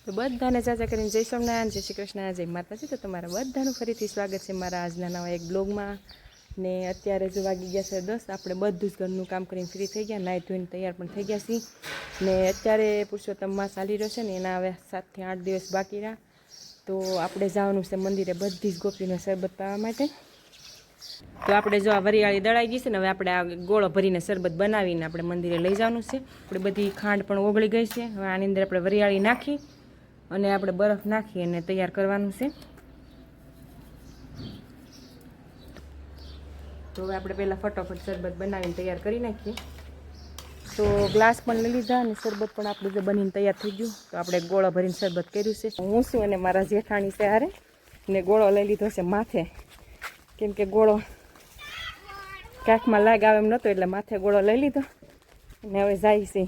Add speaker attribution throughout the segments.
Speaker 1: તો બધાને ચાચા કરીને જય સોમનારાયણ, જય શ્રી કૃષ્ણ, જય માતાજી। તો તમારા બધાનું ફરીથી સ્વાગત છે મારા આજના નવા એક બ્લોગમાં। ને અત્યારે જો વાગી ગયા છે 10। આપણે બધું જ ઘરનું કામ કરીને ફ્રી થઈ ગયા, નાહી ધોઈને તૈયાર પણ થઈ ગયા છીએ। ને અત્યારે પુરુષોત્તમ માસ ચાલી રહ્યો છે ને એના હવે 7 થી 8 દિવસ બાકી રહ્યા। તો આપણે જવાનું છે મંદિરે બધી જ ગોપીનો શરબત પાવા માટે। તો આપણે જો આ વરિયાળી દળાઈ ગઈ છે ને, હવે આપણે આ ગોળો ભરીને શરબત બનાવીને આપણે મંદિરે લઈ જવાનું છે। આપણે બધી ખાંડ પણ ઓગળી ગઈ છે। હવે આની અંદર આપણે વરિયાળી નાખી અને આપણે બરફ નાખી અને તૈયાર કરવાનું છે। તો હવે આપણે પહેલાં ફટાફટ શરબત બનાવીને તૈયાર કરી નાખીએ। તો ગ્લાસ પણ લઈ લીધા અને શરબત પણ આપણું જે બનીને તૈયાર થઈ ગયું। તો આપણે ગોળો ભરીને શરબત કર્યું છે। હું છું અને મારા જેઠાણી છે હારે, ને ગોળો લઈ લીધો છે માથે, કેમ કે ગોળો કાંખમાં લાગ આવે એમ નહોતો એટલે માથે ગોળો લઈ લીધો અને હવે જાય છે।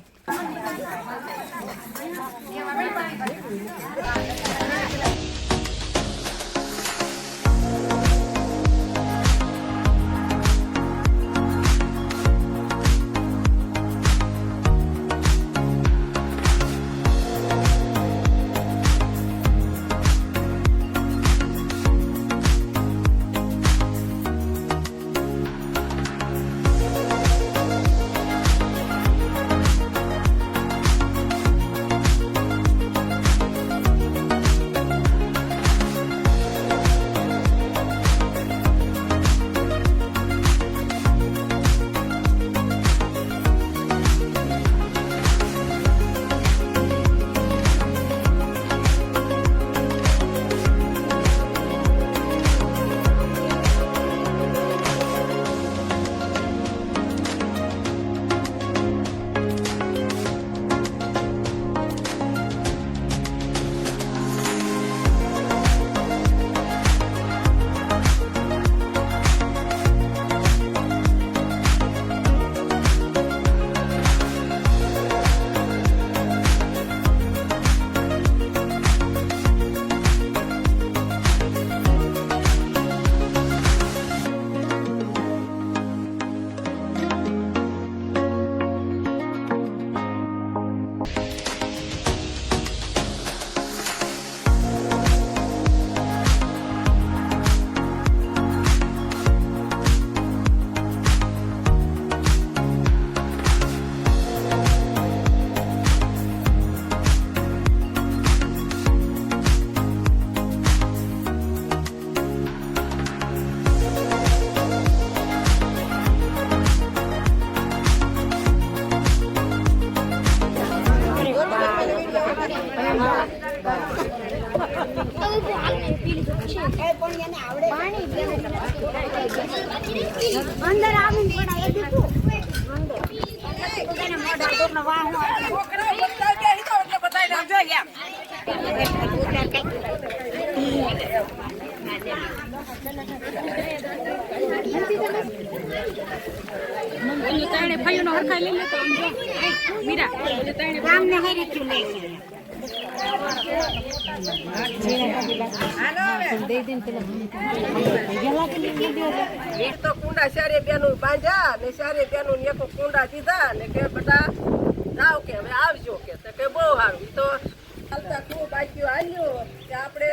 Speaker 2: અંદર આવીને પડાય દીધું અંદર મોઢા કોકનો વાહ છોકરા બતાવ કે હી તો એટલે બતાઈ નાખજો યાર મને તાણે ફાઈનો હરખા લઈ લેતો આમ જો મીરા મને તાણે કામ ને હરી ક્યું લે તો કુંડા સારે બેનું બાંધ્યા ને સારે બેનું એક કુંડા દીધા ને કે બધા જાવ કે હવે આવજો કે બહુ સારું તો હાલતા ખૂબ બાકી આવ્યો કે આપણે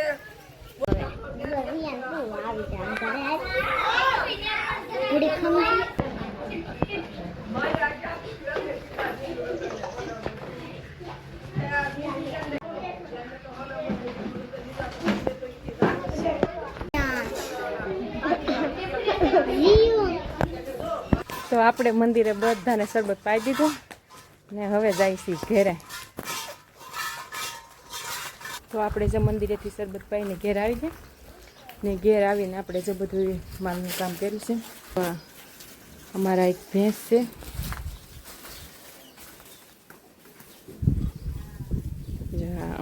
Speaker 1: તો આપણે મંદિરે બધાને શરબત પાઈ દીધું ને હવે જાય છે ઘેરે। તો આપણે જે મંદિરેથી શરબત પાઈને ઘેર આવી ગયા ને ઘેર આવીને આપણે જે બધું માલનું કામ કર્યું છે। અમારા એક ભેંસ છે,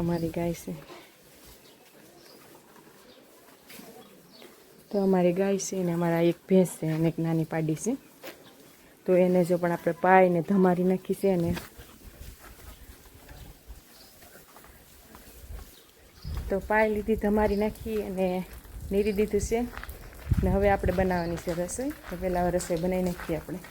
Speaker 1: અમારી ગાય છે। તો અમારી ગાય છે ને અમારા એક ભેંસ છે અને એક નાની પાડી છે। તો એને જો પણ આપણે પાઈને ધમારી નાખી છે ને, તો પાઈ લીધી, ધમારી નાખી અને નીરી દીધું છે ને હવે આપણે બનાવવાની છે રસોઈ। તો પહેલાં રસોઈ બનાવી નાખીએ આપણે।